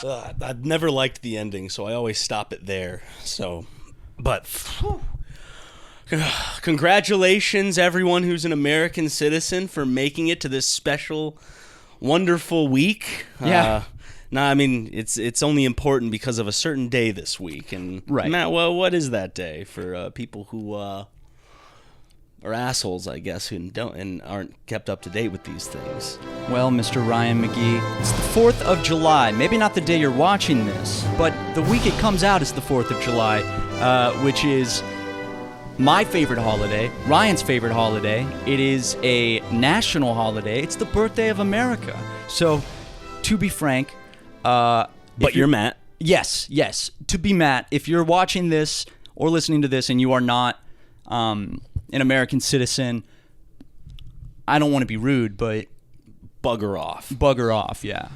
I've never liked the ending, so I always stop it there. So, but congratulations, everyone who's an American citizen, for making it to this special, wonderful week. Yeah. No, I mean, it's only important because of a certain day this week. And right. Matt, well, what is that day for people who are assholes, I guess, who don't and aren't kept up to date with these things? Well, Mr. Ryan McGee, it's the 4th of July. Maybe not the day you're watching this, but the week it comes out is the 4th of July, which is my favorite holiday, Ryan's favorite holiday. It is a national holiday. It's the birthday of America. So, to be frank... but you're Matt. Yes. To be Matt, if you're watching this or listening to this and you are not an American citizen, I don't want to be rude, but... Bugger off. Bugger off, yeah.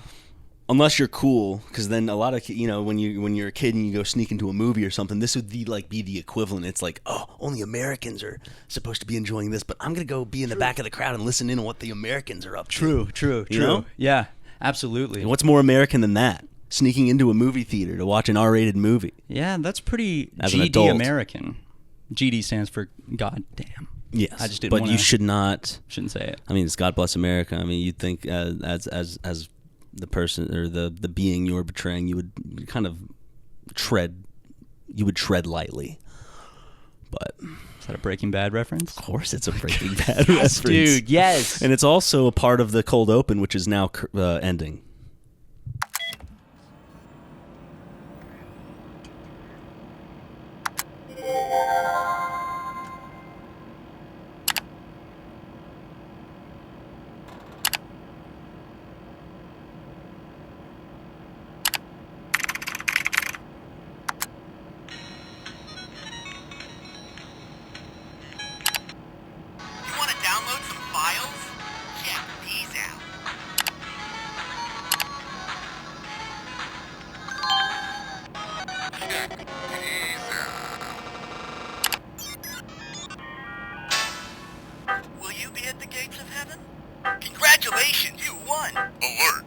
Unless you're cool, because then a lot of, when you're a kid and you go sneak into a movie or something, this would be the equivalent. It's like, oh, only Americans are supposed to be enjoying this, but I'm going to go be in the back of the crowd and listen in on what the Americans are up to. True. You know? Yeah, absolutely. And what's more American than that? Sneaking into a movie theater to watch an R-rated movie. Yeah, that's pretty As an GD adult. American. GD stands for God damn. Yes, I just didn't but wanna, you shouldn't say it. I mean, it's God bless America. I mean, you'd think as the person or the being you were betraying, you would kind of tread lightly. But is that a Breaking Bad reference? Of course, it's a Breaking Bad reference, dude. Yes, and it's also a part of the cold open, which is now ending. Congratulations, you won! Alert!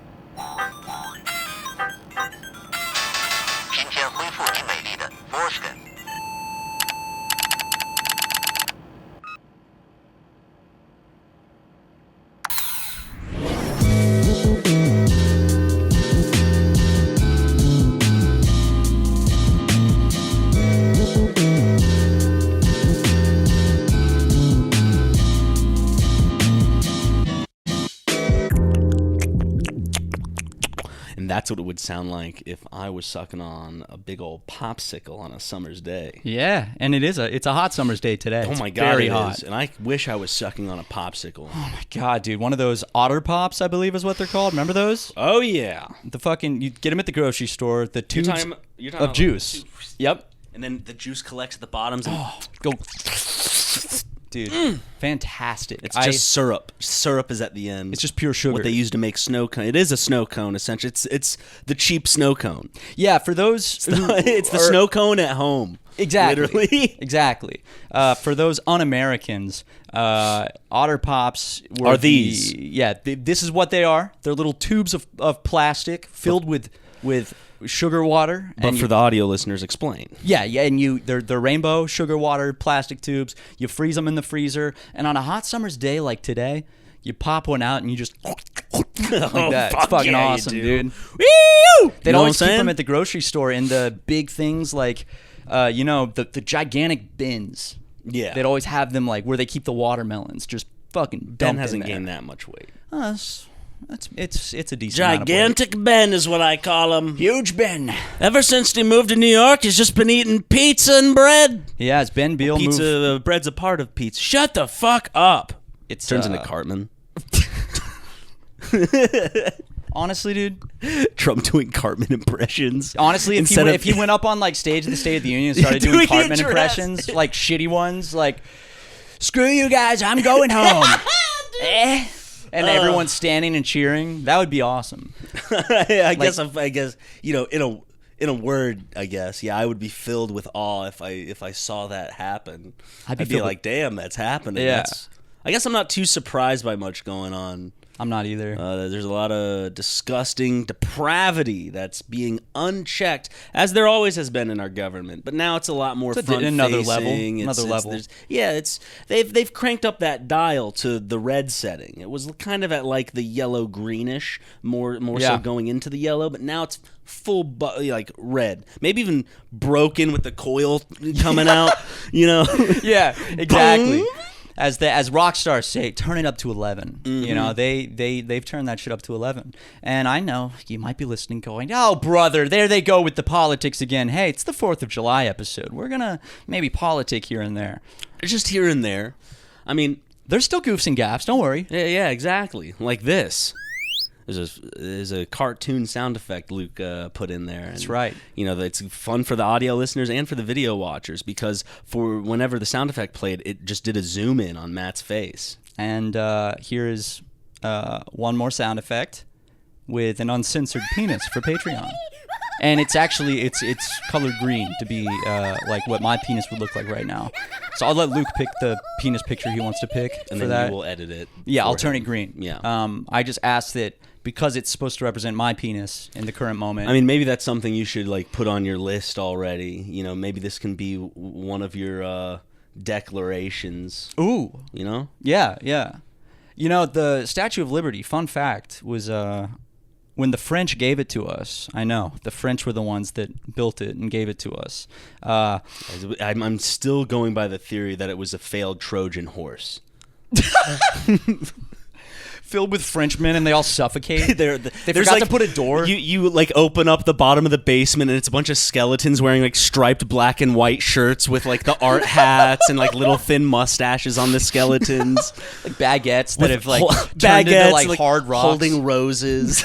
今天恢复你美丽的 Borskin。 That's what it would sound like if I was sucking on a big old popsicle on a summer's day. Yeah, and it's a hot summer's day today. Oh my it's God, very it hot. is. And I wish I was sucking on a popsicle. Oh my God, dude, one of those Otter Pops, I believe is what they're called. Remember those? Oh yeah. The fucking, you get them at the grocery store. The tubes you're of juice. Yep. And then the juice collects at the bottoms. And go. Dude, fantastic. It's just syrup. Syrup is at the end. It's just pure sugar. What they use to make snow cone. It is a snow cone, essentially. It's the cheap snow cone. Yeah, for those... it's the snow cone at home. Exactly. Literally. Exactly. For those un-Americans, Otter Pops are these. This is what they are. They're little tubes of plastic filled with sugar water. But for the audio listeners, explain. Yeah, and they're rainbow sugar water plastic tubes. You freeze them in the freezer, and on a hot summer's day like today, you pop one out and you just like that. It's fucking awesome, dude. Woo! They'd always keep them at the grocery store in the big things like, the gigantic bins. Yeah, they'd always have them like where they keep the watermelons. Just fucking. Ben hasn't gained that much weight. It's a decent gigantic Ben is what I call him. Huge Ben. Ever since he moved to New York, he's just been eating pizza and bread. Yeah, it's Ben Beal. Pizza, bread's a part of pizza. Shut the fuck up. It turns into Cartman. Honestly, dude, Trump doing Cartman impressions. Honestly, if he went up on like stage at the State of the Union and started doing Cartman impressions, like shitty ones, like "Screw you guys, I'm going home." And everyone's standing and cheering. That would be awesome. I guess in a word, I guess, I would be filled with awe if I saw that happen. I'd be like, damn, that's happening. Yeah. I guess I'm not too surprised by much going on. I'm not either. There's a lot of disgusting depravity that's being unchecked, as there always has been in our government. But now it's a lot more front-facing. Another level. They've cranked up that dial to the red setting. It was kind of at like the yellow-greenish, more so going into the yellow, but now it's full like red. Maybe even broken with the coil coming out, you know? Yeah, exactly. As rock stars say, turn it up to 11. You know, they've turned that shit up to 11. And I know you might be listening going, oh, brother, there they go with the politics again. Hey, it's the 4th of July episode. We're going to maybe politic here and there. Just here and there. I mean, there's still goofs and gaffs. Don't worry. Yeah, exactly. Like this. There's a cartoon sound effect Luke put in there. That's right. You know, it's fun for the audio listeners and for the video watchers because for whenever the sound effect played, it just did a zoom in on Matt's face. And here is one more sound effect with an uncensored penis for Patreon. And it's actually it's colored green to be like what my penis would look like right now. So I'll let Luke pick the penis picture he wants to pick, and for then that. You will edit it. Yeah, I'll turn it green. Yeah. I just asked that because it's supposed to represent my penis in the current moment. I mean, maybe that's something you should like put on your list already. You know, maybe this can be one of your declarations. Ooh. You know? Yeah. You know, the Statue of Liberty, fun fact, was when the French gave it to us. I know the French were the ones that built it and gave it to us. I'm still going by the theory that it was a failed Trojan horse. Filled with Frenchmen and they all suffocate. They forgot to put a door. You like open up the bottom of the basement and it's a bunch of skeletons wearing like striped black and white shirts with like the art hats and like little thin mustaches on the skeletons. Like baguettes that have like baguettes turned into like hard rocks. Holding roses.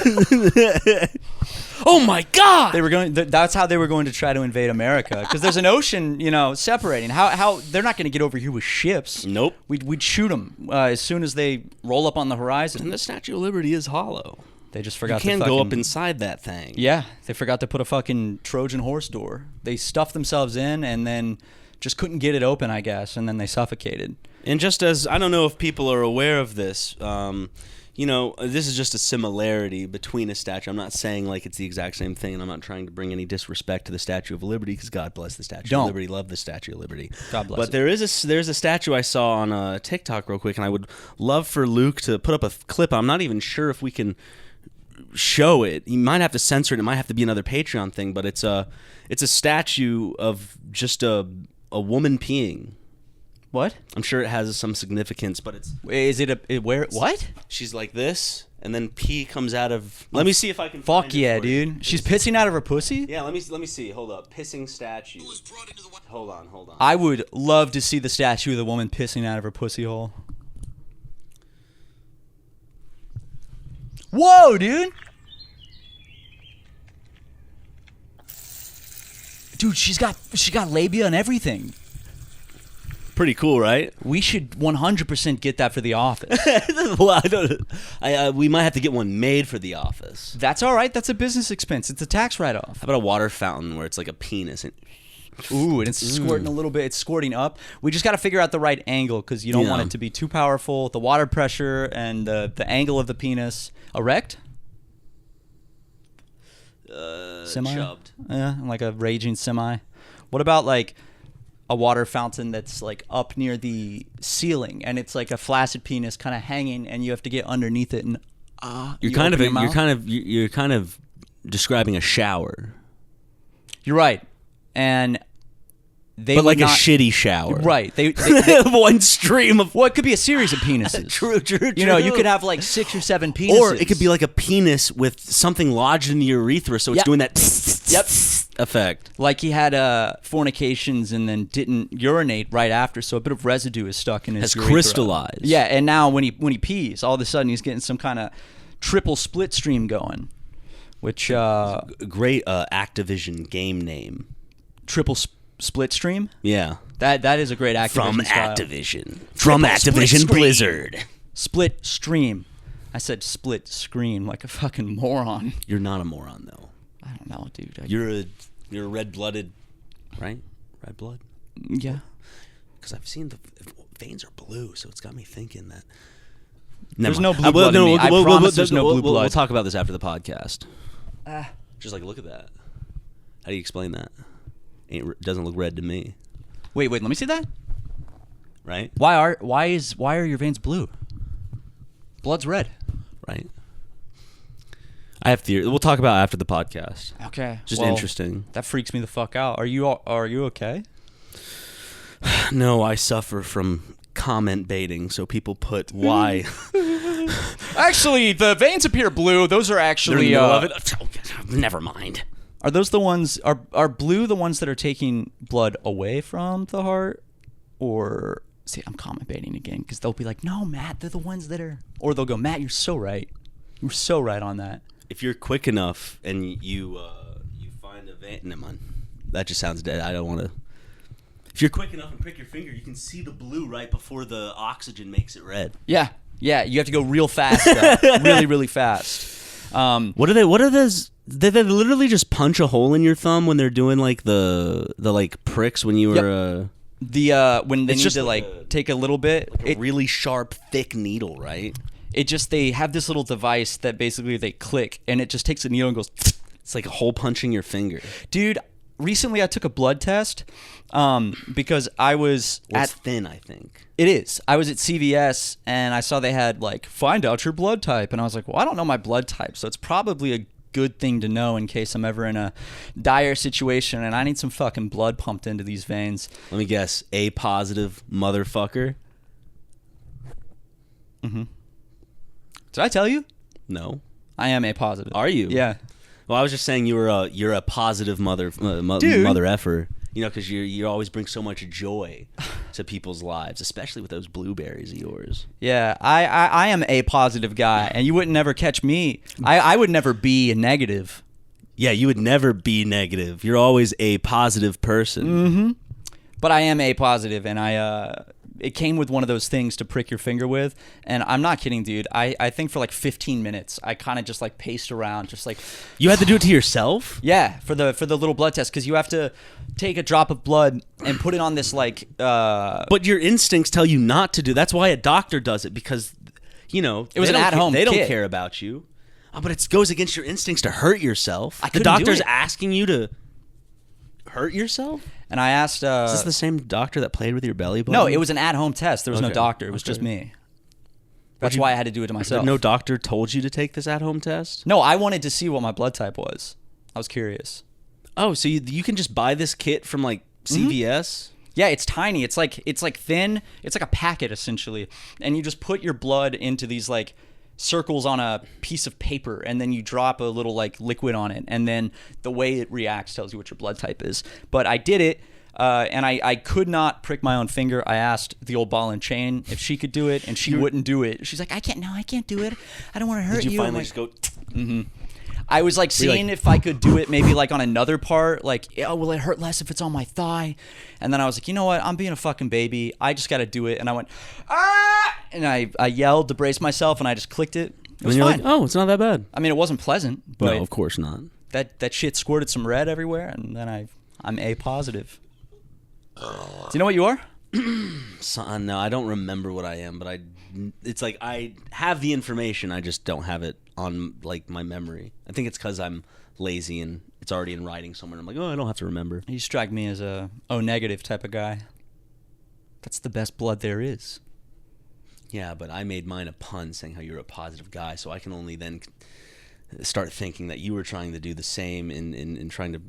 Oh my God! That's how they were going to try to invade America because there's an ocean, you know, separating. How they're not going to get over here with ships. Nope. We'd shoot them as soon as they roll up on the horizon. And the Statue of Liberty is hollow. They just forgot. You can't go up inside that thing. Yeah, they forgot to put a fucking Trojan horse door. They stuffed themselves in and then just couldn't get it open, I guess, and then they suffocated. And just as I don't know if people are aware of this. You know, this is just a similarity between a statue. I'm not saying like it's the exact same thing, and I'm not trying to bring any disrespect to the Statue of Liberty because God bless the Statue of Liberty. Love the Statue of Liberty. God bless. But there's a statue I saw on TikTok real quick, and I would love for Luke to put up a clip. I'm not even sure if we can show it. He might have to censor it. It might have to be another Patreon thing. But it's a statue of just a woman peeing. What? I'm sure it has some significance, but it's... Is it where... What? She's like this, and then pee comes out of... Let me see if I can Fuck find yeah, it for you. dude. She's pissing out of her pussy? Yeah, let me see. Hold up. Pissing statue. Hold on. I would love to see the statue of the woman pissing out of her pussy hole. Whoa, dude! Dude, she's got labia and everything. Pretty cool, right? We should 100% get that for the office. Well, we might have to get one made for the office. That's all right. That's a business expense. It's a tax write-off. How about a water fountain where it's like a penis? Ooh, and it's squirting a little bit. It's squirting up. We just got to figure out the right angle because you don't want it to be too powerful. The water pressure and the angle of the penis. Erect? Semi? Shoved. Yeah, like a raging semi. What about like a water fountain that's like up near the ceiling and it's like a flaccid penis kind of hanging and you have to get underneath it and you're kind of describing a shower. You're right. And they but would like not, a shitty shower. Right. They one stream of well, it could be a series of penises. True. You know, you could have like 6 or 7 penises. Or it could be like a penis with something lodged in the urethra, so it's doing that effect. Like he had fornications and then didn't urinate right after, so a bit of residue is stuck in his urethra. Crystallized. Yeah, and now when he pees, all of a sudden he's getting some kind of triple split stream going, which great Activision game name. Triple split stream? Yeah. That is a great Activision From style. Activision. From Activision Blizzard. Split stream. I said split screen like a fucking moron. You're not a moron though. I don't know, dude. You're a red-blooded, right? Red blood? Yeah. Because I've seen the veins are blue, so it's got me thinking that There's no blue blood in me. I promise there's no blue blood. We'll talk about this after the podcast. Just like, look at that. How do you explain that? Doesn't look red to me. Wait, let me see that. Right? Why are your veins blue? Blood's red. Right. I have theory. We'll talk about it after the podcast. Okay. Just interesting. That freaks me the fuck out. Are you okay? No, I suffer from comment baiting. So people put why. Actually, the veins appear blue. Those are actually. Never mind. Are those the ones? Are blue the ones that are taking blood away from the heart, or see? I'm comment baiting again because they'll be like, "No, Matt, they're the ones that are," or they'll go, "Matt, you're so right. You're so right on that." If you're quick enough and you find a vein, never mind. That just sounds dead. I don't want to. If you're quick enough and prick your finger, you can see the blue right before the oxygen makes it red. Yeah. You have to go real fast, though. really, really fast. What are those? Did they literally just punch a hole in your thumb when they're doing like the like pricks when you were when they need to like take a little bit, like a really sharp, thick needle, right? They have this little device that basically they click and it just takes a needle and goes. It's like a hole punching your finger, dude. Recently, I took a blood test because I was it's thin. I think it is. I was at CVS and I saw they had like find out your blood type, and I was like, well, I don't know my blood type, so it's probably a good thing to know in case I'm ever in a dire situation and I need some fucking blood pumped into these veins. Let me guess, A positive motherfucker. Mm-hmm. Did I tell you? No. I am A positive. Are you? Yeah. Well, I was just saying you're a positive mother effer. You know, because you always bring so much joy to people's lives, especially with those blueberries of yours. Yeah, I am a positive guy, and you wouldn't never catch me. I would never be a negative. Yeah, you would never be negative. You're always a positive person. Mm-hmm. But I am A positive, and it came with one of those things to prick your finger with, and I'm not kidding, dude. I think for like 15 minutes, I kind of just like paced around, just like. You had to do it to yourself? Yeah, for the little blood test, because you have to take a drop of blood and put it on this like. But your instincts tell you not to do. That's why a doctor does it, because, you know, it was an at-home. They don't care about you. Oh, but it goes against your instincts to hurt yourself. The doctor's asking you to hurt yourself? And I asked... Is this the same doctor that played with your belly button? No, it was an at-home test. There was no doctor. It was just me. That's why I had to do it to myself. No doctor told you to take this at-home test? No, I wanted to see what my blood type was. I was curious. Oh, so you can just buy this kit from like CVS? Mm-hmm. Yeah, it's tiny. It's like thin. It's like a packet essentially, and you just put your blood into these like circles on a piece of paper, and then you drop a little like liquid on it, and then the way it reacts tells you what your blood type is. But I did it, and I could not prick my own finger. I asked the old ball and chain if she could do it, and she wouldn't do it. She's like, I can't do it. I don't want to hurt you. Did you finally just go? Mm-hmm. I was like seeing if I could do it maybe like on another part, like, oh, will it hurt less if it's on my thigh? And then I was like, you know what? I'm being a fucking baby. I just got to do it. And I went, ah! And I yelled to brace myself, and I just clicked it. It was fine. Like, oh, it's not that bad. I mean, it wasn't pleasant, but no, of course not. That shit squirted some red everywhere, and then I'm A positive. Do you know what you are? No, I don't remember what I am, but it's like I have the information, I just don't have it on like my memory. I think it's because I'm lazy and it's already in writing somewhere. I'm like, oh, I don't have to remember. You strike me as a O negative type of guy. That's the best blood there is. Yeah, but I made mine a pun saying how you're a positive guy, so I can only then start thinking that you were trying to do the same in trying to.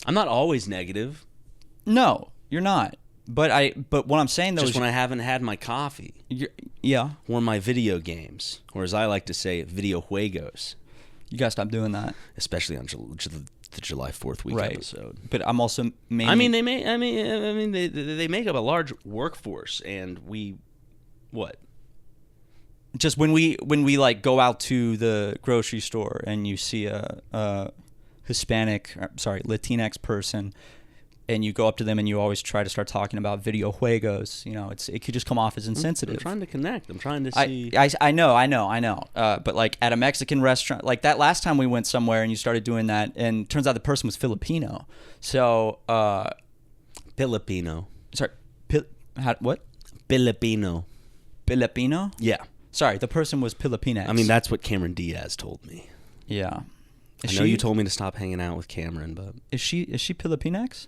I'm not always negative. No, you're not. But what I'm saying though just is when I haven't had my coffee. Yeah. Or my video games, or as I like to say, video juegos. You gotta stop doing that, especially on the July 4th week episode. But I'm also mainly. I mean they make up a large workforce, and we, what? Just when we like go out to the grocery store and you see a Latinx person, and you go up to them and you always try to start talking about video juegos, you know, it could just come off as insensitive. I'm trying to connect. I'm trying to see. I know. But like at a Mexican restaurant, like that last time we went somewhere and you started doing that, and it turns out the person was Filipino. So Filipino. Sorry, what? Filipino. Filipino? Yeah. Sorry, the person was Filipinx. I mean, that's what Cameron Diaz told me. Yeah. I know you told me to stop hanging out with Cameron, but is she Filipinx?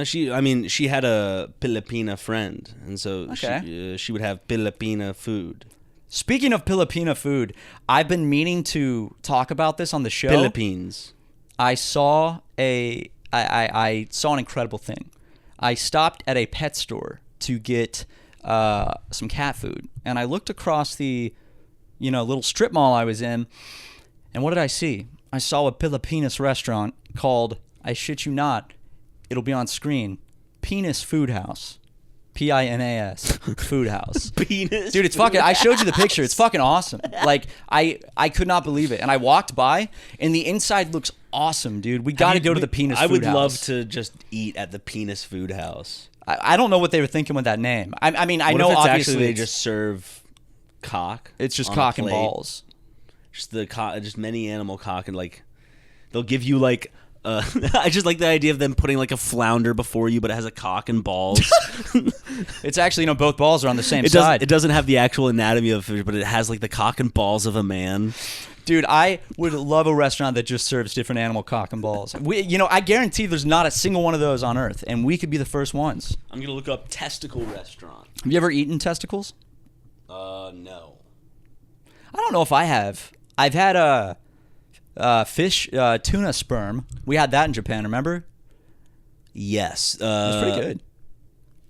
She had a Filipina friend, and so she would have Filipina food. Speaking of Filipina food, I've been meaning to talk about this on the show. Philippines. I saw I saw an incredible thing. I stopped at a pet store to get some cat food, and I looked across the little strip mall I was in, and what did I see? I saw a Filipinas restaurant called, I shit you not, it'll be on screen, Penis Food House. Pinas Food House. Penis. Dude, it's fucking, I showed you the picture. It's fucking awesome. Like, I could not believe it. And I walked by, and the inside looks awesome, dude. We got to go to the Penis Food House. I would love to just eat at the Penis Food House. I don't know what they were thinking with that name. I mean, I know if it's obviously actually they just serve cock. It's just on cock a and plate. balls. Just many animal cock, and like they'll give you like I just like the idea of them putting like a flounder before you, but it has a cock and balls. It's actually both balls are on the same side. It doesn't have the actual anatomy of a fish, but it has like the cock and balls of a man. Dude, I would love a restaurant that just serves different animal cock and balls. I guarantee there's not a single one of those on Earth, and we could be the first ones. I'm gonna look up testicle restaurant. Have you ever eaten testicles? No. I don't know if I have. I've had fish tuna sperm. We had that in Japan, remember? Yes. It's pretty good.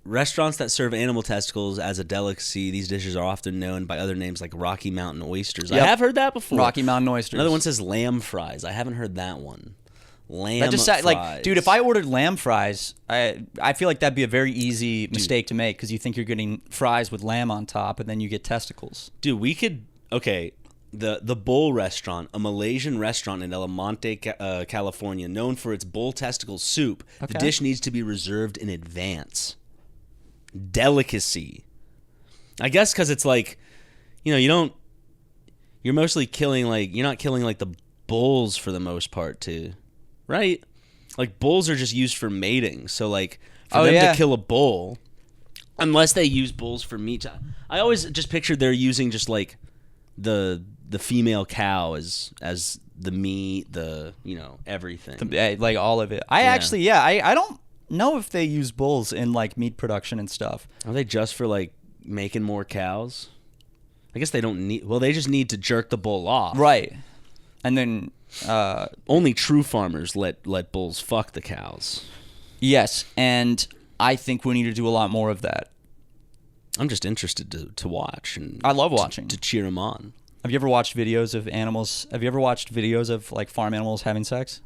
Restaurants that serve animal testicles as a delicacy, these dishes are often known by other names like Rocky Mountain oysters. Yep. I have heard that before. Rocky Mountain oysters. Another one says lamb fries. I haven't heard that one. Lamb fries. Like, dude, if I ordered lamb fries, I feel like that'd be a very easy mistake to make because you think you're getting fries with lamb on top, and then you get testicles. Dude, we could... Okay, the Bull Restaurant, a Malaysian restaurant in El Monte, California, known for its bull testicle soup. Okay. The dish needs to be reserved in advance. Delicacy. I guess because it's like, you're mostly killing you're not killing like the bulls for the most part too, right? Like bulls are just used for mating, so like for them to kill a bull, unless they use bulls for meat. I always just pictured they're using just like the female cow as the meat, everything, like all of it. I don't know if they use bulls in like meat production and stuff. Are they just for like making more cows? I guess they don't need. Well, they just need to jerk the bull off, right? And then only true farmers let bulls fuck the cows. Yes, and I think we need to do a lot more of that. I'm just interested to watch, and I love watching to cheer them on. Have you ever watched videos of animals? Have you ever watched videos of like farm animals having sex?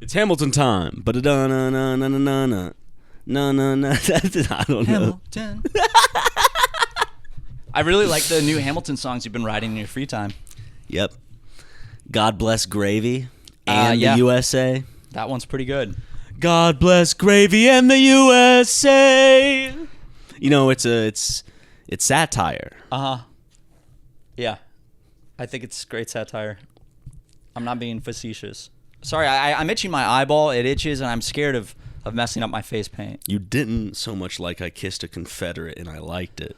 It's Hamilton time. But I don't know. Hamilton. I really like the new Hamilton songs you've been writing in your free time. Yep. God bless gravy and yeah. the USA. That one's pretty good. God bless gravy and the USA. It's satire. Yeah, I think it's great satire. I'm not being facetious. Sorry, I'm itching my eyeball. It itches, and I'm scared of messing up my face paint. You didn't so much like I kissed a Confederate, and I liked it.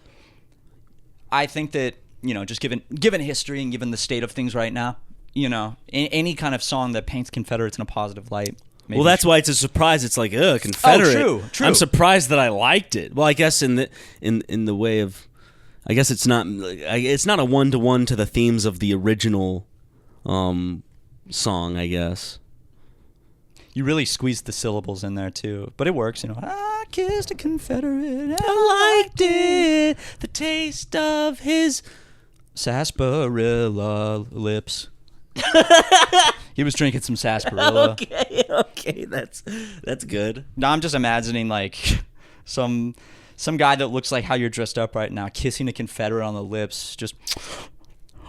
I think that, just given history and given the state of things right now, any kind of song that paints Confederates in a positive light. Well, that's why it's a surprise. It's like, Confederate. Oh, true. I'm surprised that I liked it. Well, I guess in the way of, I guess it's not a one-to-one to the themes of the original song, I guess. You really squeezed the syllables in there too, but it works. I kissed a Confederate. I liked it. The taste of his sarsaparilla lips. He was drinking some sarsaparilla. Okay, that's good. Now I'm just imagining like some guy that looks like how you're dressed up right now, kissing a Confederate on the lips. Just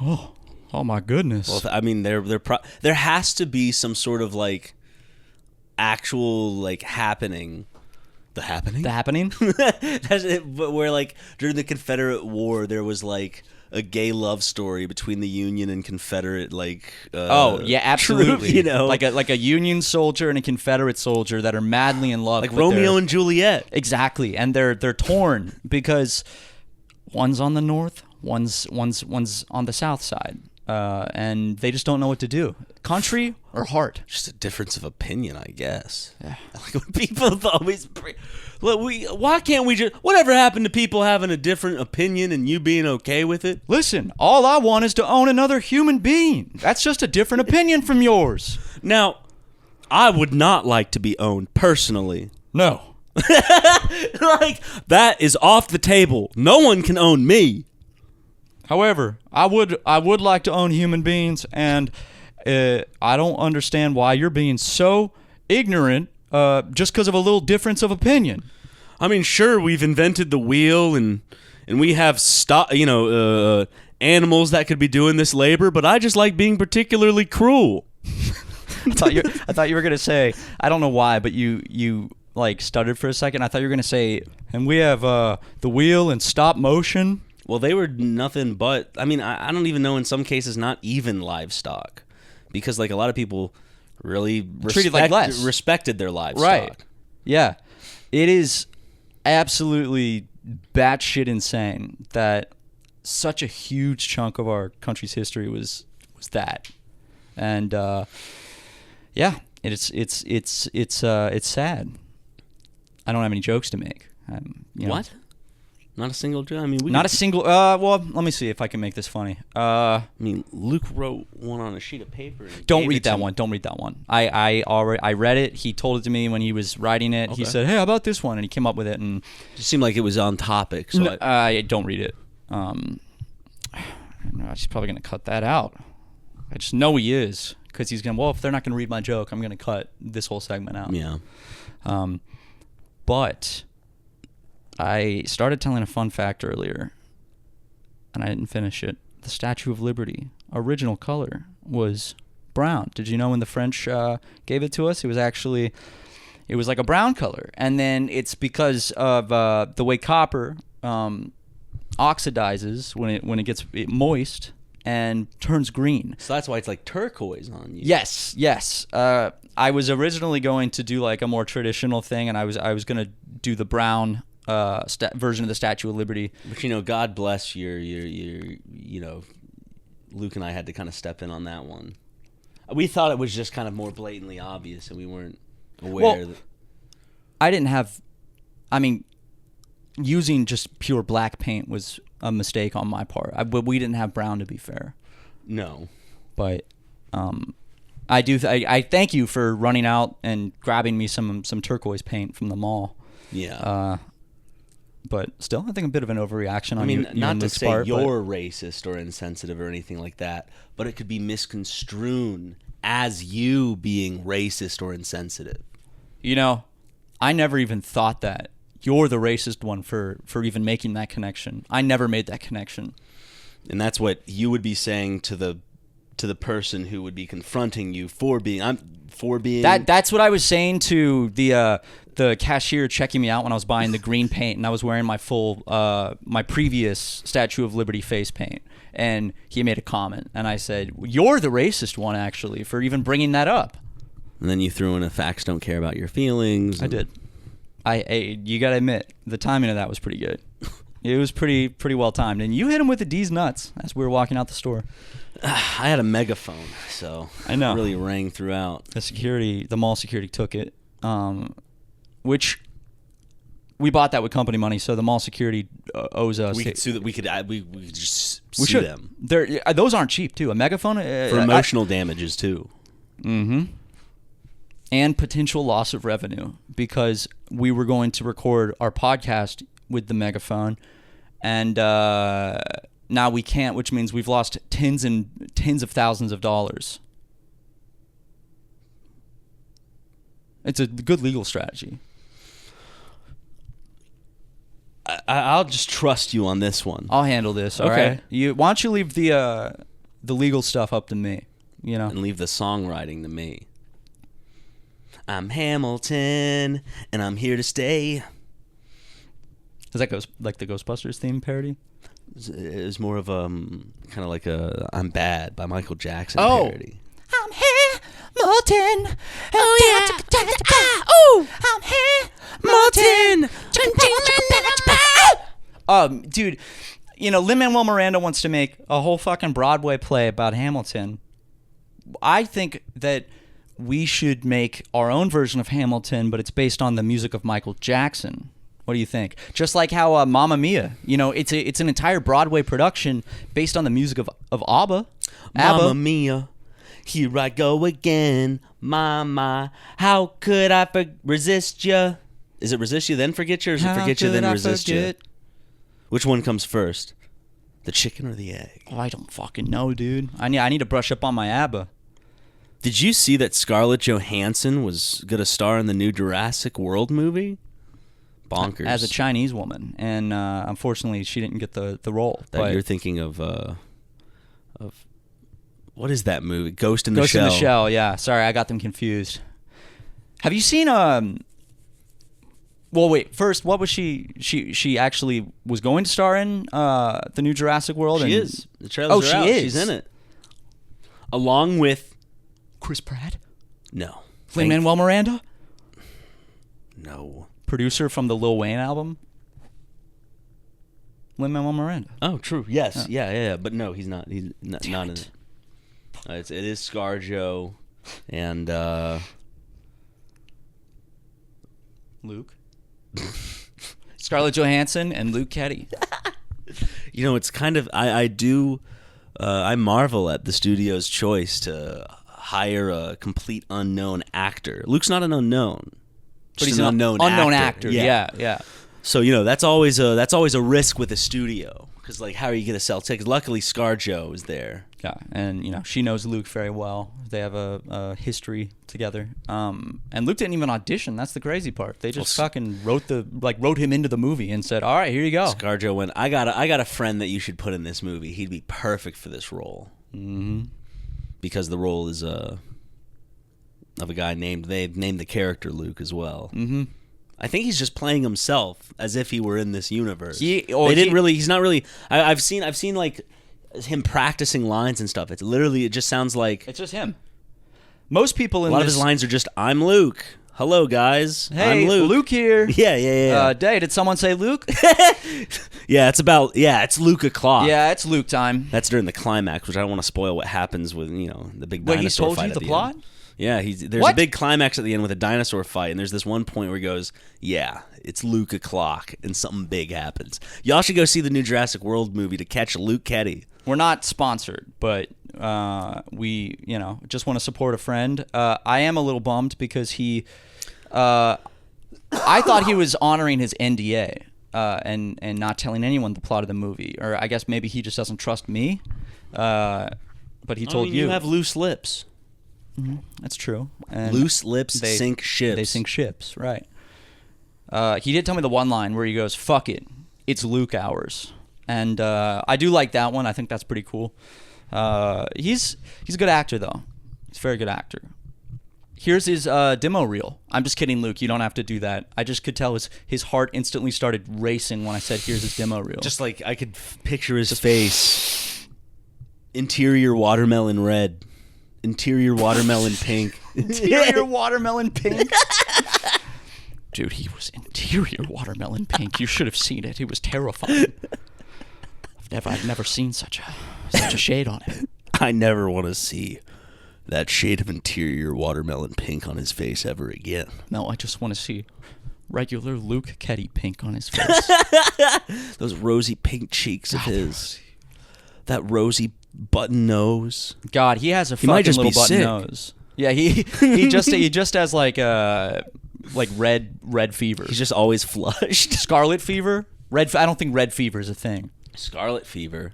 oh my goodness. Well, I mean, there has to be some sort of like actual like happening The Happening? The Happening? That's it, but where, like, during the Confederate War, there was, like, a gay love story between the Union and Confederate, like, oh, yeah, absolutely. troop, you know? Like a Union soldier and a Confederate soldier that are madly in love. Like with Romeo and Juliet. Exactly. And they're torn because one's on the north, one's on the south side. And they just don't know what to do. Country or heart? Just a difference of opinion, I guess. Yeah. Like when people always... Look, why can't we just... Whatever happened to people having a different opinion and you being okay with it? Listen, all I want is to own another human being. That's just a different opinion from yours. Now, I would not like to be owned personally. No. Like, that is off the table. No one can own me. However, I would like to own human beings, and I don't understand why you're being so ignorant just because of a little difference of opinion. I mean, sure, we've invented the wheel, and we have animals that could be doing this labor, but I just like being particularly cruel. I thought you were gonna say, I don't know why, but you like stuttered for a second. I thought you were gonna say, and we have the wheel and stop motion. Well, they were nothing but, I mean, I don't even know, in some cases, not even livestock. Because, like, a lot of people really respected their livestock. Right. Yeah. It is absolutely batshit insane that such a huge chunk of our country's history was that. And, yeah, it's sad. I don't have any jokes to make. What? Not a single joke? I mean, not a single... well, let me see if I can make this funny. I mean, Luke wrote one on a sheet of paper. Don't read that one. Don't read that one. I read it. He told it to me when he was writing it. Okay. He said, hey, how about this one? And he came up with it. And it seemed like it was on topic. So I don't read it. She's probably going to cut that out. I just know he is. Because he's going to... Well, if they're not going to read my joke, I'm going to cut this whole segment out. Yeah. But... I started telling a fun fact earlier, and I didn't finish it. The Statue of Liberty, original color, was brown. Did you know when the French gave it to us, it was like a brown color. And then it's because of the way copper oxidizes when it gets moist and turns green. So that's why it's like turquoise on you. Yes. I was originally going to do like a more traditional thing, and I was going to do the brown version of the Statue of Liberty. But God bless your Luke and I had to kind of step in on that one. We thought it was just kind of more blatantly obvious, and we weren't aware that... I didn't have... I mean, using just pure black paint was a mistake on my part. But we didn't have brown, to be fair. No. But I thank you for running out and grabbing me some turquoise paint from the mall. Yeah. But still, I think a bit of an overreaction on I mean, you not to say part, you're racist or insensitive or anything like that, but it could be misconstrued as you being racist or insensitive. I never even thought that. You're the racist one for even making that connection. I never made that connection. And that's what you would be saying to the person who would be confronting you for being... That's what I was saying to the cashier checking me out when I was buying the green paint, and I was wearing my full my previous Statue of Liberty face paint, and he made a comment, and I said, "You're the racist one, actually, for even bringing that up." And then you threw in a facts don't care about your feelings. I did. You gotta admit, the timing of that was pretty good. It was pretty well timed, and you hit him with the D's nuts as we were walking out the store. I had a megaphone, so I know. It really rang throughout. The mall security took it, which we bought that with company money, so the mall security owes us. We could sue that. We could just sue them. Those aren't cheap too. A megaphone for emotional damages too. Mm-hmm. And potential loss of revenue, because we were going to record our podcast with the megaphone, and now we can't, which means we've lost tens and tens of thousands of dollars. It's a good legal strategy. I'll just trust you on this one. I'll handle this. All okay. Right? Why don't you leave the legal stuff up to me? And leave the songwriting to me. I'm Hamilton, and I'm here to stay. Does that go like the Ghostbusters theme parody? It was more of kind of like a "I'm Bad" by Michael Jackson parody. I'm Hamilton. Oh yeah. Oh, I'm Hamilton. Dude, you know, Lin-Manuel Miranda wants to make a whole fucking Broadway play about Hamilton. I think that we should make our own version of Hamilton, but it's based on the music of Michael Jackson. What do you think? Just like how Mamma Mia, you know, it's an entire Broadway production based on the music of ABBA. Mamma Mia, here I go again. Mama, how could I resist you? Is it resist you then forget you, or is it forget you then resist you? Which one comes first? The chicken or the egg? Oh, I don't fucking know, dude. I need to brush up on my ABBA. Did you see that Scarlett Johansson was going to star in the new Jurassic World movie? Bonkers. As a Chinese woman, and unfortunately, she didn't get the role. That you're thinking of what is that movie? Ghost in the Shell. Ghost in the Shell. Yeah. Sorry, I got them confused. Have you seen Well, wait. First, what was she? She actually was going to star in the new Jurassic World. She is. The trailers are out. Is. She's in it, along with Chris Pratt. No. Lin-Manuel Miranda. No. Producer from the Lil Wayne album. Lin-Manuel Miranda. Oh, true. Yes. Yeah. But no, he's not. He's not in it. It is ScarJo and Luke. Scarlett Johansson and Luke Keddy. You know, it's kind of I marvel at the studio's choice to hire a complete unknown actor. Luke's not an unknown, but he's an unknown actor. Yeah. So you know that's always a risk with a studio, because like how are you going to sell tickets? Luckily, ScarJo is there. Yeah, and you know she knows Luke very well. They have a history together. And Luke didn't even audition. That's the crazy part. They just fucking wrote him into the movie and said, "All right, here you go." ScarJo went, I got a friend that you should put in this movie. He'd be perfect for this role. Mm-hmm. Because the role is of a guy they named the character Luke as well. Mm-hmm. I think he's just playing himself as if he were in this universe. He's not really. I've seen like him practicing lines and stuff. It just sounds like it's just him. Most people in a lot of his lines are just, "I'm Luke. Hello guys. Hey, I'm Luke. Luke here." Yeah. Did someone say Luke? It's Luke o'clock. Yeah, it's Luke time. That's during the climax, which I don't want to spoil what happens with, you know, the big Wait, dinosaur he told fight you at the the plot? end. Yeah, there's a big climax at the end with a dinosaur fight, and there's this one point where he goes, "Yeah, it's Luke o'clock," and something big happens. Y'all should go see the new Jurassic World movie to catch Luke Keddy. We're not sponsored, but we, you know, just want to support a friend. I am a little bummed because he, I thought he was honoring his NDA and not telling anyone the plot of the movie, or I guess maybe he just doesn't trust me. But he told you. You have loose lips. Mm-hmm. That's true. And loose lips sink ships. They sink ships, right? He did tell me the one line where he goes, "Fuck it, it's Luke hours," and I do like that one. I think that's pretty cool. He's a good actor though. He's a very good actor. Here's his demo reel. I'm just kidding, Luke. You don't have to do that. I just could tell his heart instantly started racing when I said, "Here's his demo reel." Just like I could picture his face. Interior watermelon red. Interior watermelon pink. Interior watermelon pink. Dude, he was interior watermelon pink. You should have seen it. It was terrifying. I've never seen such a shade on him. I never want to see that shade of interior watermelon pink on his face ever again. No, I just want to see regular Luke Keddy pink on his face. Those rosy pink cheeks of his. That rosy button nose. God, he has a fucking little button nose. Yeah, he just has like red fever. He's just always flushed. Scarlet fever? I don't think red fever is a thing. Scarlet fever.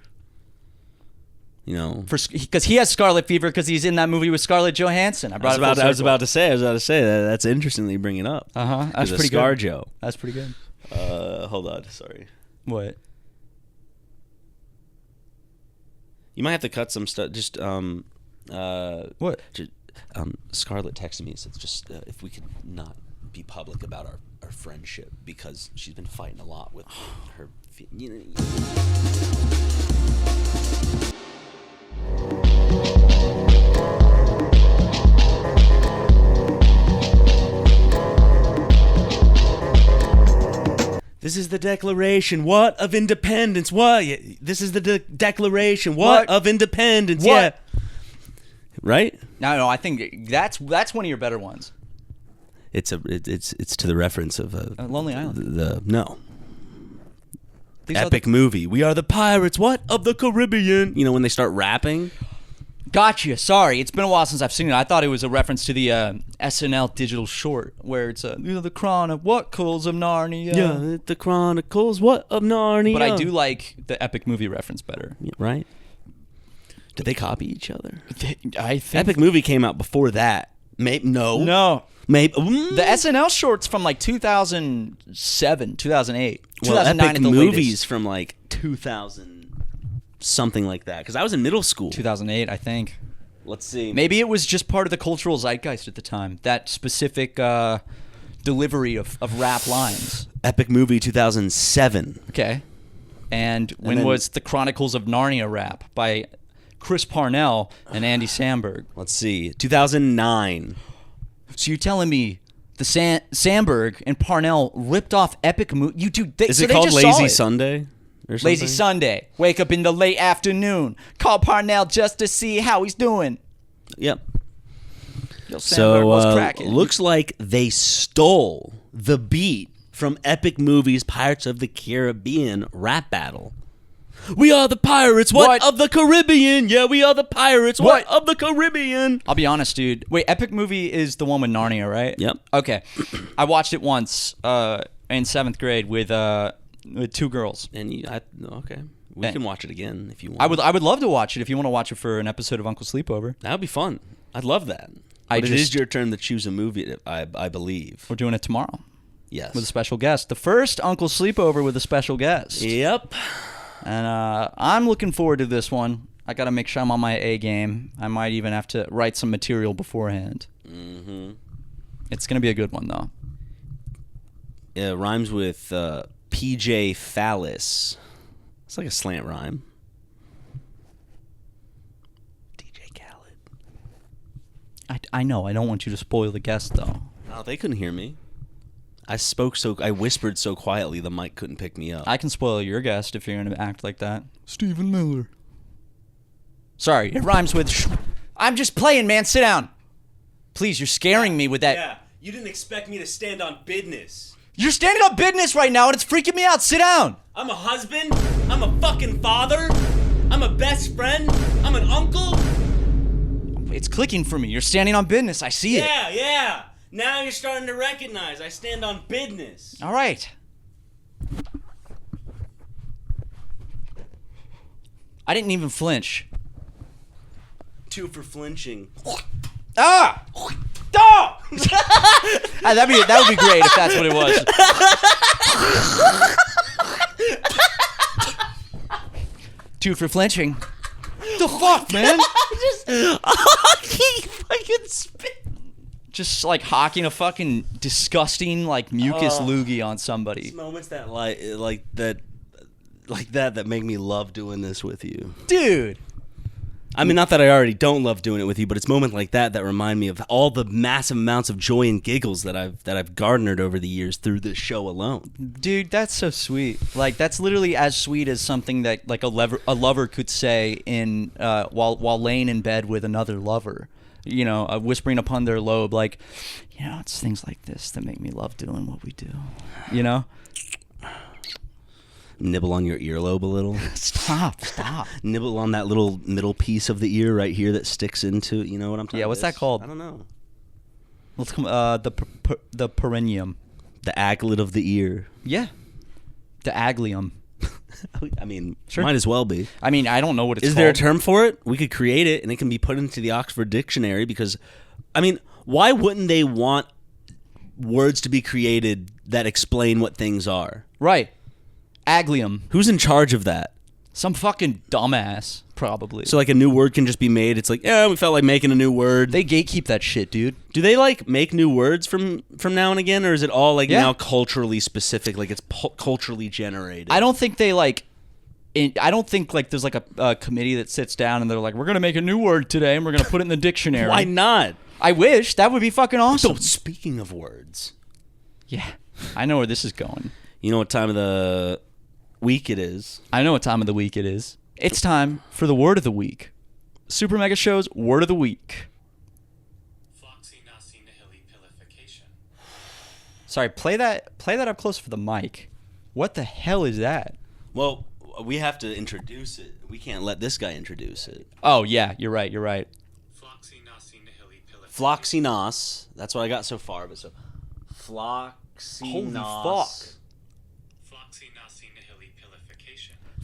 You know, because he has scarlet fever because he's in that movie with Scarlett Johansson. I was about to say that's interesting that you bring it up. That's pretty good. ScarJo. That's pretty good. Hold on, sorry. What? You might have to cut some stuff. Just what? Scarlett texted me. Said just if we could not be public about our friendship because she's been fighting a lot with her. This is the Declaration, what, of Independence, what? This is the Declaration, what, of Independence, what? Yeah. Right? No, I think that's one of your better ones. It's to the reference of Lonely Island. No. Epic movie. We are the pirates, what, of the Caribbean. You know, when they start rapping. Gotcha. Sorry, it's been a while since I've seen it. I thought it was a reference to the SNL digital short where it's the Chronicles of Narnia. Yeah, the Chronicles what of Narnia. But I do like the Epic movie reference better. Yeah, right? Did they copy each other? I think Epic movie came out before that. No. Maybe the SNL shorts from like 2007, 2008, 2009 Epic at the movies latest. from like 2000 something like that because I was in middle school. 2008, I think. Let's see. Maybe it was just part of the cultural zeitgeist at the time. That specific delivery of rap lines. Epic movie 2007. Okay. And when was the Chronicles of Narnia rap by Chris Parnell and Andy Samberg? Let's see. 2009. So you're telling me the Samberg and Parnell ripped off Epic movie? You do? Is it called Lazy Sunday? Or something? Lazy Sunday. Wake up in the late afternoon. Call Parnell just to see how he's doing. Yep. Yo, Samberg was cracking. Looks like they stole the beat from Epic Movies' Pirates of the Caribbean rap battle. We are the pirates, what? Of the Caribbean. Yeah, we are the pirates, what? Of the Caribbean. I'll be honest, dude. Wait, Epic Movie is the one with Narnia, right? Yep. Okay. I watched it once in 7th grade with 2 girls. And okay. We can watch it again if you want. I would love to watch it if you want to watch it for an episode of Uncle Sleepover. That would be fun. I'd love that. But it is your turn to choose a movie, I believe. We're doing it tomorrow. Yes. With a special guest. The first Uncle Sleepover with a special guest. Yep. And I'm looking forward to this one. I got to make sure I'm on my A game. I might even have to write some material beforehand. Mm-hmm. It's going to be a good one, though. It rhymes with PJ Phallus. It's like a slant rhyme. DJ Khaled. I know. I don't want you to spoil the guest, though. Oh, they couldn't hear me. I whispered so quietly the mic couldn't pick me up. I can spoil your guest if you're going to act like that. Stephen Miller. Sorry, it rhymes with I'm just playing, man. Sit down. Please, you're scaring me with that. Yeah, you didn't expect me to stand on business. You're standing on business right now, and it's freaking me out. Sit down. I'm a husband. I'm a fucking father. I'm a best friend. I'm an uncle. It's clicking for me. You're standing on business. I see it. Yeah. Now you're starting to recognize I stand on business. All right. I didn't even flinch. 2 for flinching. Ah! Oh! that would be great if that's what it was. 2 for flinching. The fuck, man? He fucking spit. Just like hawking a fucking disgusting like mucus loogie on somebody. It's moments that like that make me love doing this with you, dude. I mean, not that I already don't love doing it with you, but it's moments like that remind me of all the massive amounts of joy and giggles that I've garnered over the years through this show alone. Dude, that's so sweet. Like that's literally as sweet as something that like a lover could say in while laying in bed with another lover. You know, whispering upon their lobe, like, you know, it's things like this that make me love doing what we do. You know? Nibble on your earlobe a little. Stop. Nibble on that little middle piece of the ear right here that sticks into, you know what I'm talking about? Yeah, what's that called? I don't know. Let's come, the perineum. The aglet of the ear. Yeah. The aglium. I mean, sure. Might as well be. I mean, I don't know what it's called. Is there a term for it? We could create it, and it can be put into the Oxford Dictionary because, I mean, why wouldn't they want words to be created that explain what things are? Right. Aglium. Who's in charge of that? Some fucking dumbass, probably. So like a new word can just be made. It's like, yeah, we felt like making a new word. They gatekeep that shit, dude. Do they like make new words from now and again, or is it all like Yeah. now culturally specific, like it's culturally generated? I don't think they like. I don't think like there's like a committee that sits down and they're like, we're gonna make a new word today and we're gonna put it in the dictionary. Why not? I wish that would be fucking awesome. So speaking of words, Yeah, I know where this is going. you know what time of the week it is? I know what time of the week it is. It's time for the word of the week. Super Mega Show's word of the week. Sorry, play that up close for the mic. What the hell is that? Well, we have to introduce it. We can't let this guy introduce it. Oh yeah, you're right. Floxynos. That's what I got so far. But so, Floxynos. Holy fuck.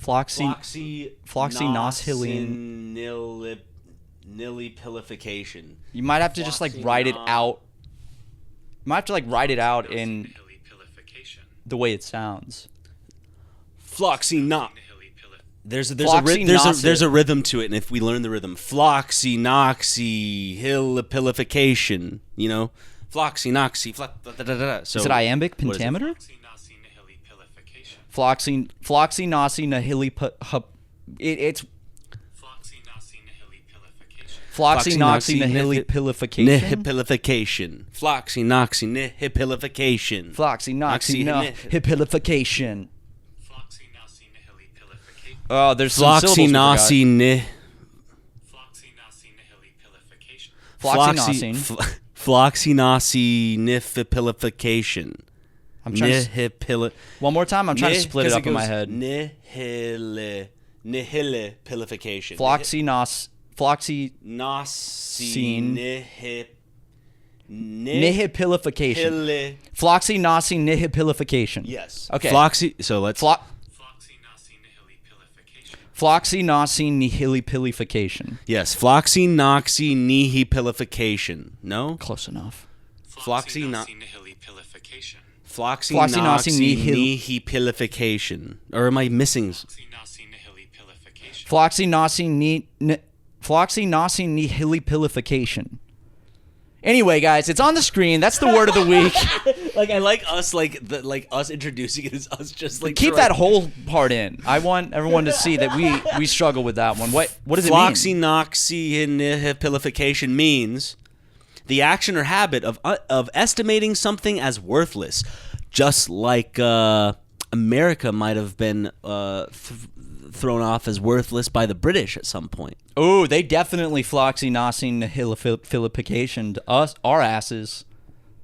Floxynosynosypilification. You might have to just like write it out. You might have to like write it out in the way it sounds. Floxynos. There's a rhythm to it, and if we learn the rhythm, floxynoxyhilipilification, you know, floxynoxy. So Is it iambic pentameter? Floxynoxynihilipilification. It's floxynoxynihilipilification. Floxynoxynihipilification. Floxynoxynihipilification. Oh, there's some syllables we forgot. Floxynoxynihipilification. I'm trying to one more time. I'm trying to split it up in my head. Nihilipilification. Nihipilification. Floxynoxynihipilification. Yes. Okay. So let's. Floxynoxynihilipilification. Yes. Floxynoxynihipilification. No. Close enough. Floxynoxynihipilification. Or am I missing? Floxynoxynihilipilification. Anyway, guys, it's on the screen. That's the word of the week. Like I like us, us introducing it is us just like Keep that whole part in. I want everyone to see that we struggle with that one. What does it mean? Floxynoxynihipilification means the action or habit of estimating something as worthless, just like America might have been thrown off as worthless by the British at some point. Oh, they definitely floxynoxynihilipilification us, our asses.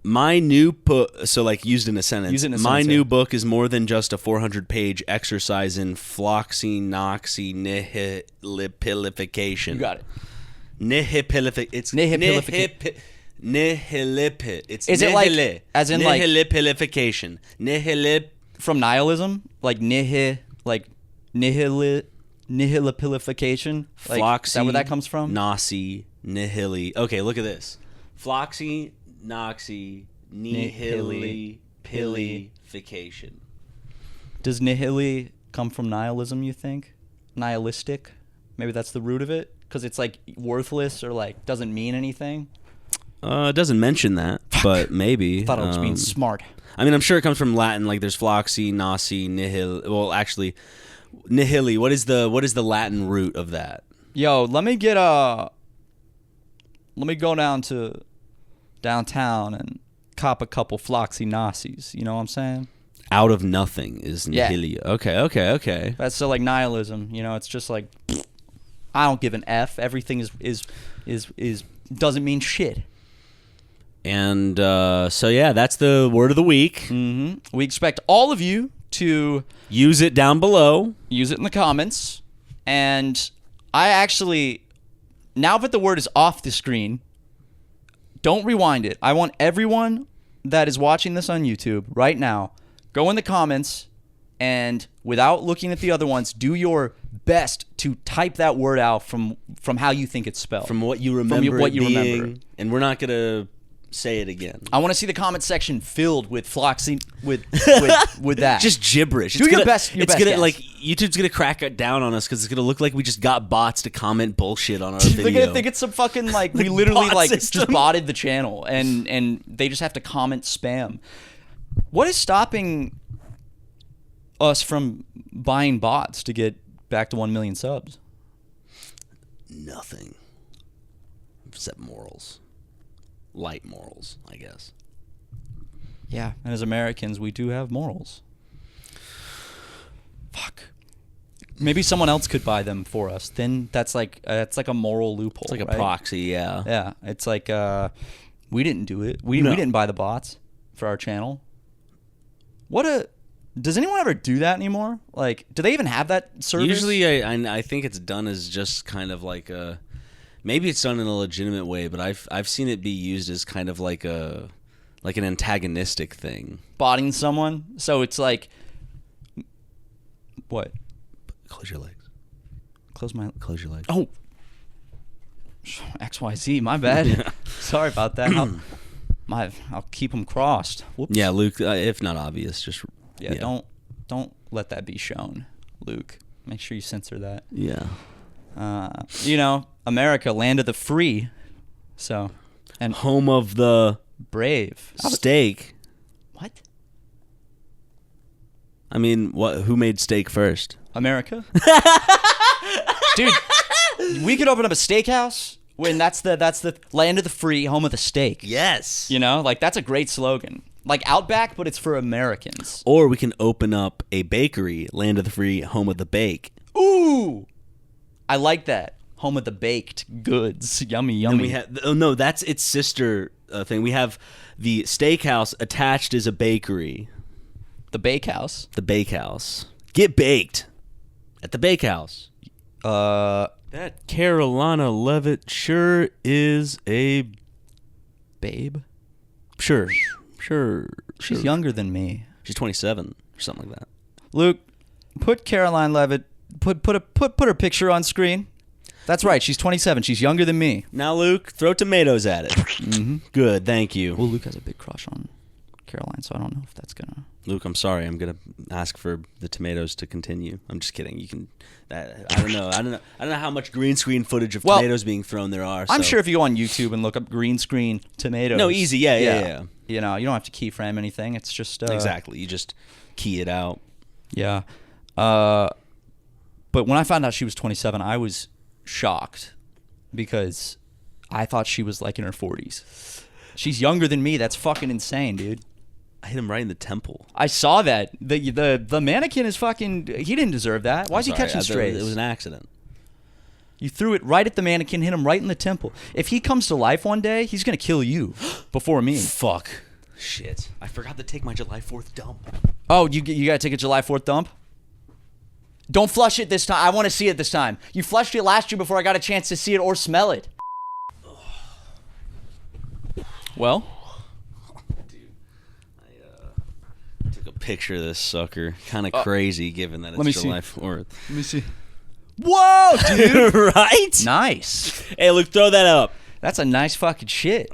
My new book, so like used in a sentence. My new book is more than just a 400-page exercise in floxynoxynihilipilification. You got it. It's Nihipilification. It's Is it like as in like nihilipilification? From nihilism, like nihilipilification. Like, is that where that comes from? Nihili. Okay, look at this. Floxynoxynihilipilification. Does nihili come from nihilism, you think? Nihilistic? Maybe that's the root of it? Because it's like worthless or like doesn't mean anything? It doesn't mention that, but maybe. I thought it was being smart. I mean, I'm sure it comes from Latin. Like there's floxy, nasi, nihil. Well, actually, nihili. What is the Latin root of that? Yo, let me go down to downtown and cop a couple floxy Nazis. You know what I'm saying? Out of nothing is nihili. Yeah. Okay. That's so like nihilism. You know, it's just like I don't give an F. Everything is doesn't mean shit. And so yeah, that's the word of the week. Mm-hmm. We expect all of you to use it down below. Use it in the comments. And I actually, now that the word is off the screen, don't rewind it. I want everyone that is watching this on YouTube right now, go in the comments and without looking at the other ones, do your best to type that word out from how you think it's spelled. From what you remember. From what you remember. And we're not going to Say it again. I want to see the comment section filled with Floxy with that. Just gibberish. Do your best. Your it's best gonna guess. like YouTube's gonna crack it down on us because it's gonna look like we just got bots to comment bullshit on our video. They're gonna think it's some fucking like we literally bot like system. just botted the channel and they just have to comment spam. What is stopping us from buying bots to get back to 1 million subs? Nothing. Except morals. Light morals, I guess. Yeah, and as Americans, we do have morals. Fuck. Maybe someone else could buy them for us. Then that's like a moral loophole. It's like a right? proxy, yeah. Yeah, it's like we didn't do it. We No. didn't buy the bots for our channel. Does anyone ever do that anymore? Like, do they even have that service? Usually, I think it's done as just kind of like a. Maybe it's done in a legitimate way, but I've seen it be used as kind of like an antagonistic thing. botting someone. So it's like, what? Close your legs. Close your legs. Oh, XYZ. My bad. Sorry about that. I'll keep them crossed. Whoops. yeah, Luke. If not obvious, just Yeah. Don't let that be shown, Luke. Make sure you censor that. Yeah. America, land of the free. So, and Home of the brave. steak. What? I mean, who made steak first? America? Dude, we could open up a steakhouse when that's the land of the free, home of the steak. Yes. Like that's a great slogan. Like Outback, but it's for Americans. Or we can open up a bakery, land of the free, home of the bake. Ooh, I like that. Home of the baked goods. Yummy, yummy. And we have that's its sister thing. We have the steakhouse attached as a bakery. the bakehouse. The bakehouse. Get baked at the bakehouse. That Carolina Levitt sure is a Babe. sure. She's younger than me. She's 27 or something like that. Luke, put Caroline Levitt. Put her picture on screen. That's right. She's 27. She's younger than me. Now, Luke, throw tomatoes at it. Mm-hmm. Good, thank you. Well, Luke has a big crush on Caroline, so I don't know if that's gonna. Luke, I'm sorry. I'm gonna ask for the tomatoes to continue. I'm just kidding. You can. I don't know. I don't know how much green screen footage of tomatoes being thrown there are. I'm so. sure if you go on YouTube and look up green screen tomatoes. No, easy. Yeah. You don't have to keyframe anything. It's just Exactly. You just key it out. Yeah. But when I found out she was 27, I was shocked because I thought she was like in her 40s. She's younger than me. That's fucking insane, dude. I hit him right in the temple. I saw that. The mannequin is fucking. He didn't deserve that. Why is he catching strays? It was an accident. You threw it right at the mannequin, hit him right in the temple. If he comes to life one day, he's gonna kill you before me. Fuck. Shit. I forgot to take my July 4th dump. Oh, you gotta take a July 4th dump? Don't flush it this time. I want to see it this time. You flushed it last year before I got a chance to see it or smell it. Well? Took a picture of this sucker. Kind of crazy given that let me it's see. July 4th. Let me see. Whoa, dude! Right? Nice. Hey, Luke, throw that up. That's a nice fucking shit.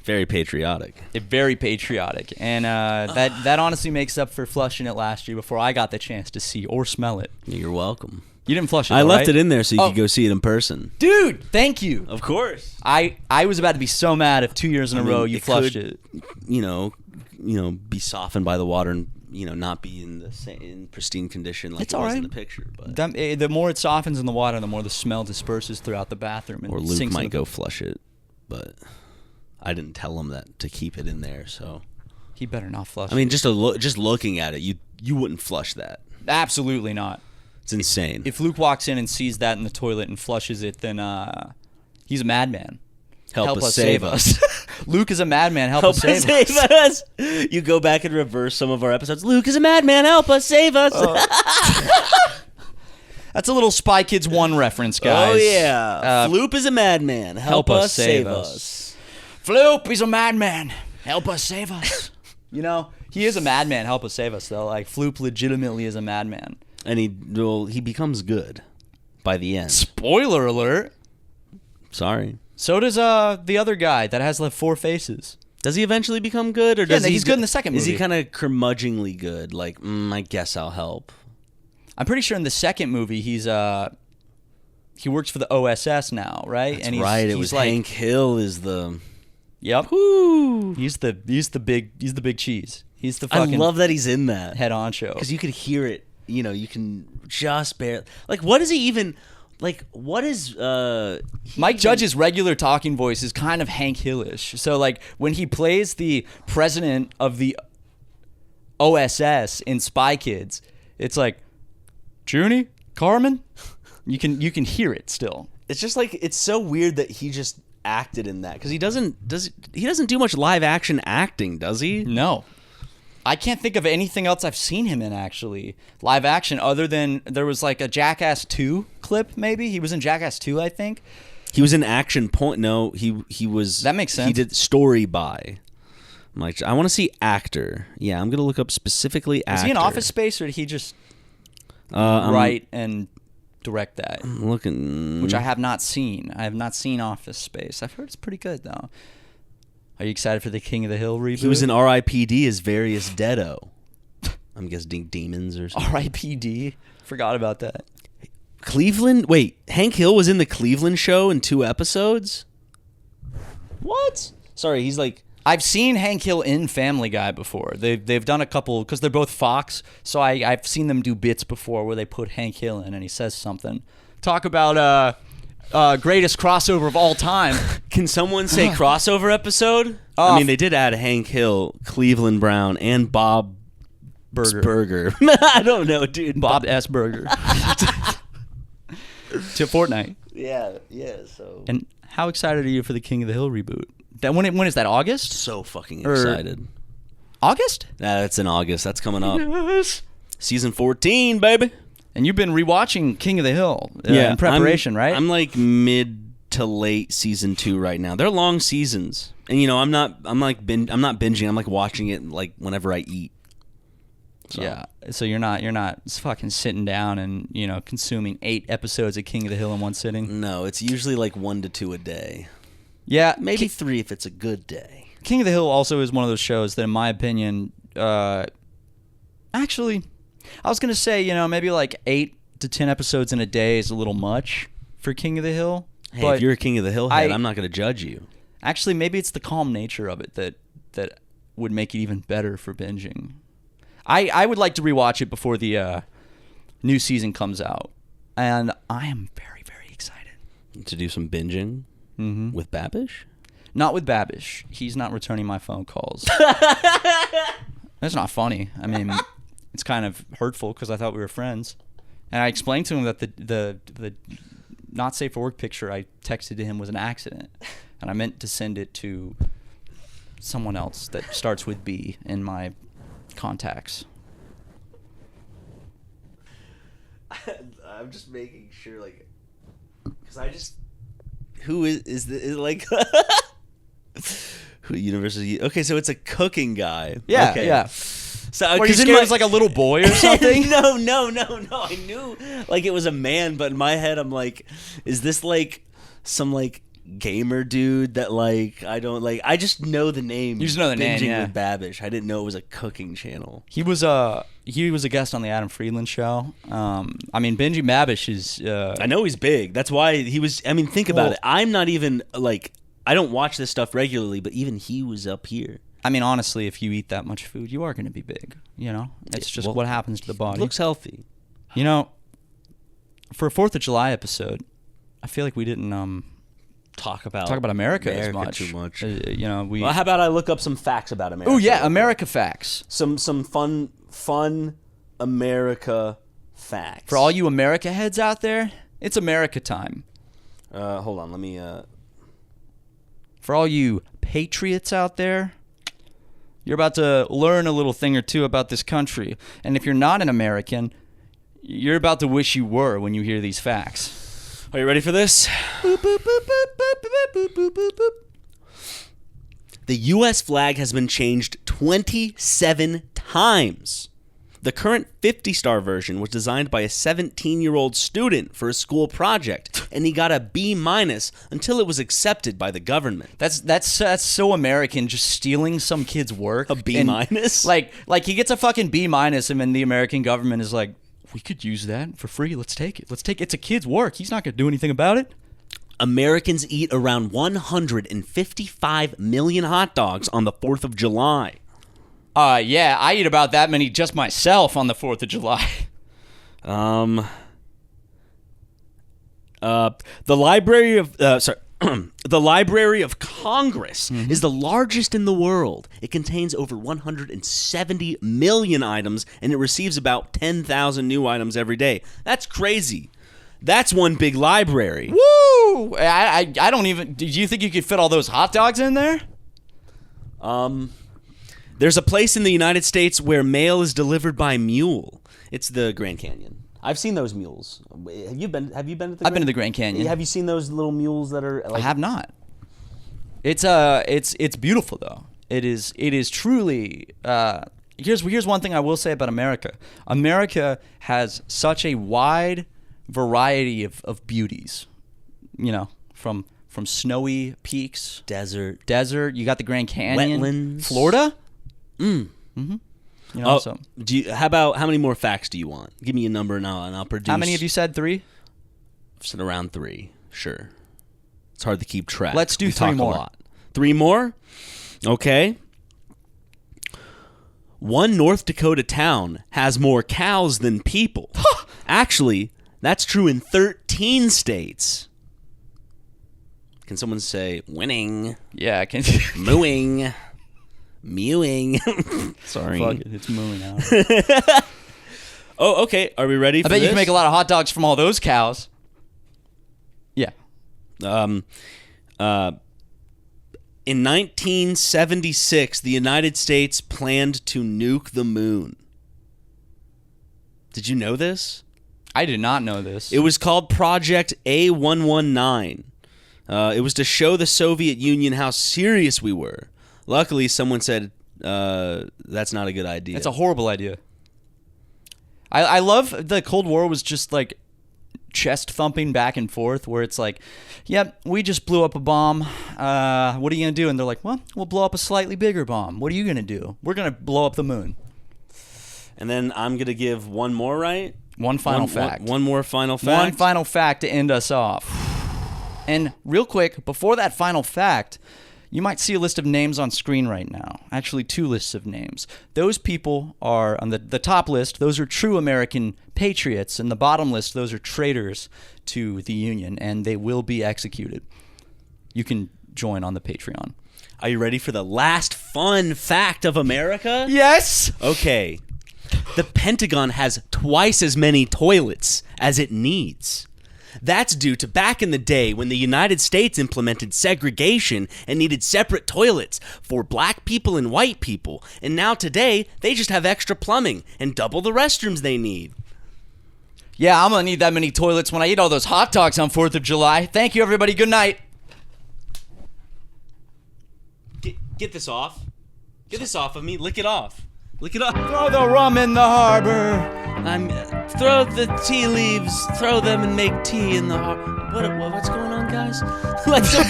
Very patriotic. Very patriotic. And that honestly makes up for flushing it last year before I got the chance to see or smell it. You're welcome. You didn't flush it, I though, left right? it in there so you could go see it in person. Dude, thank you. Of course. I was about to be so mad if 2 years in a row you flushed it. Be softened by the water and not be in pristine condition like It's it all was right. in the picture. But The more it softens in the water, the more the smell disperses throughout the bathroom. And or Luke sinks in might the- go flush it, but I didn't tell him that to keep it in there. So He better not flush I mean, it. just looking at it, you wouldn't flush that. Absolutely not. It's insane. If Luke walks in and sees that in the toilet and flushes it, then he's a madman. Help us save us. Luke is a madman. Help Help us save us. us. You go back and reverse some of our episodes. Luke is a madman. Help us, save us. That's a little Spy Kids 1 reference, guys. Oh, yeah. Floop is a madman. Help us, save us. us. Floop, he's a madman. Help us save us. He is a madman. Help us save us, though. Like, Floop legitimately is a madman. And he becomes good by the end. Spoiler alert. Sorry. So does the other guy that has like 4 faces. Does he eventually become good, or does he's good in the second movie? Is he kind of curmudgeonly good? Like, I guess I'll help. I'm pretty sure in the second movie he works for the OSS now, right? That's right. It was like, Hank Hill is the. Yep. Woo. He's the big cheese. He's the fucking. I love that he's in that head honcho because you could hear it. You know, you can just barely. Like, what is he even? Like, what is Mike Judge's regular talking voice is kind of Hank Hill-ish. So, like, when he plays the president of the OSS in Spy Kids, it's like, Junie, Carmen, you can hear it still. It's just like, it's so weird that he just acted in that because he doesn't do much live action acting, does he? No. I can't think of anything else I've seen him in, actually. Live action, other than there was like a Jackass 2 clip, maybe? He was in Jackass 2, I think. He was in Action Point. No, he was... That makes sense. He did Story By. I'm like, I want to see actor. Yeah, I'm going to look up specifically actor. Is he in Office Space, or did he just write and direct that? I'm looking... Which I have not seen. I have not seen Office Space. I've heard it's pretty good, though. Are you excited for the King of the Hill reboot? He was in R.I.P.D. as Various Deado. I'm guessing demons or something. R.I.P.D. Forgot about that. Cleveland? Wait, Hank Hill was in the Cleveland show in 2 episodes? What? Sorry, he's like... I've seen Hank Hill in Family Guy before. They've done a couple, because they're both Fox, so I've seen them do bits before where they put Hank Hill in and he says something. Talk about... greatest crossover of all time. Can someone say crossover episode? I mean, they did add Hank Hill, Cleveland Brown, and Bob Burger. I don't know, dude. Bob S. Burger. To Fortnite. Yeah, so. And how excited are you for the King of the Hill reboot? When is that, August? So fucking excited. August? That's in August. That's coming up. Yes. Season 14, baby. And you've been rewatching King of the Hill in preparation, right? I'm like mid to late season 2 right now. They're long seasons, and you know I'm not binging. I'm like watching it like whenever I eat. So. Yeah, so you're not fucking sitting down and consuming 8 episodes of King of the Hill in one sitting. No, it's usually like 1 to 2 a day. Yeah, maybe 3 if it's a good day. King of the Hill also is one of those shows that, in my opinion, actually. I was going to say, maybe like 8 to 10 episodes in a day is a little much for King of the Hill. Hey, but if you're a King of the Hill head, I'm not going to judge you. Actually, maybe it's the calm nature of it that would make it even better for binging. I would like to rewatch it before the new season comes out. And I am very, very excited. To do some binging with Babish? Not with Babish. He's not returning my phone calls. That's not funny. I mean... It's kind of hurtful because I thought we were friends. And I explained to him that the not safe for work picture I texted to him was an accident. And I meant to send it to someone else that starts with B in my contacts. I'm just making sure, like, because I just... Who is like... Who university... Okay, so it's a cooking guy. Yeah, okay. Yeah. So, were you scared it was like a little boy or something? No. I knew like it was a man, but in my head I'm like, is this like some like gamer dude that like I don't like? I just know the name. You just know the name, yeah. With Babish. I didn't know it was a cooking channel. He was a guest on the Adam Friedland show. I mean, Benji Babish is. I know he's big. That's why he was. I mean, think about it. I'm not even like I don't watch this stuff regularly, but even he was up here. I mean, honestly, if you eat that much food, you are going to be big. It's just what happens to the body. Looks healthy. For a 4th of July episode, I feel like we didn't talk about America as much. Too much. Well, how about I look up some facts about America? Oh yeah, America facts. Some fun America facts. For all you America heads out there, it's America time. Hold on, let me. For all you patriots out there. You're about to learn a little thing or two about this country. And if you're not an American, you're about to wish you were when you hear these facts. Are you ready for this? Boop, boop, boop, boop, boop, boop, boop, boop, boop. The U.S. flag has been changed 27 times. The current 50-star version was designed by a 17-year-old student for a school project, and he got a B- until it was accepted by the government. That's so American, just stealing some kid's work. A B-? And, like he gets a fucking B-, and then the American government is like, we could use that for free. Let's take it. It's a kid's work. He's not going to do anything about it. Americans eat around 155 million hot dogs on the 4th of July. Yeah, I eat about that many just myself on the 4th of July. The Library of the Library of Congress is the largest in the world. It contains over 170 million items, and it receives about 10,000 new items every day. That's crazy. That's one big library. Woo! I don't even... Do you think you could fit all those hot dogs in there? There's a place in the United States where mail is delivered by mule. It's the Grand Canyon. I've seen those mules. Have you been to the I've been to the Grand Canyon. Have you seen those little mules that are like... I have not. It's beautiful though. It is truly here's one thing I will say about America. America has such a wide variety of beauties. You know, from snowy peaks, desert, you got the Grand Canyon, wetlands, Florida. You know, so how many more facts do you want? Give me a number and I'll produce. How many have you said? 3? I've said around 3. Sure. It's hard to keep track. Let's do we 3 talk more. A lot. 3 more? Okay. One North Dakota town has more cows than people. Actually, that's true in 13 states. Can someone say winning? Yeah, I can. Mooing. Mewing. Sorry. Fuck it, it's mooing out. Oh, okay. Are we ready for I bet this? you can make a lot of hot dogs from all those cows. Yeah. In 1976, the United States planned to nuke the moon. Did you know this? I did not know this. It was called Project A119. It was to show the Soviet Union how serious we were. Luckily, someone said, that's not a good idea. It's a horrible idea. I love the Cold War was just like chest thumping back and forth where it's like, yep, we just blew up a bomb. What are you going to do? And they're like, well, we'll blow up a slightly bigger bomb. What are you going to do? We're going to blow up the moon. And then I'm going to give one more, right? One final fact. One more final fact. One final fact to end us off. And real quick, before that final fact, you might see a list of names on screen right now. Actually, 2 lists of names. Those people are, on the top list, those are true American patriots. And the bottom list, those are traitors to the Union, and they will be executed. You can join on the Patreon. Are you ready for the last fun fact of America? Yes! Okay. The Pentagon has twice as many toilets as it needs. That's due to back in the day when the United States implemented segregation and needed separate toilets for black people and white people. And now today, they just have extra plumbing and double the restrooms they need. Yeah, I'm going to need that many toilets when I eat all those hot dogs on 4th of July. Thank you, everybody. Good night. Get this off. Get this off of me. Lick it off. Lick it off. Throw the rum in the harbor. Throw the tea leaves, throw them and make tea in the what's going on, guys? Like some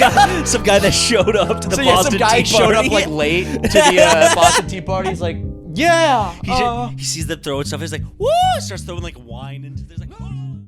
guy that showed up to the Boston some guy Tea showed Party. up like late to the Boston Tea Party. He's like, yeah. He sees them throwing stuff. He's like, woo! Starts throwing like wine into. There's like.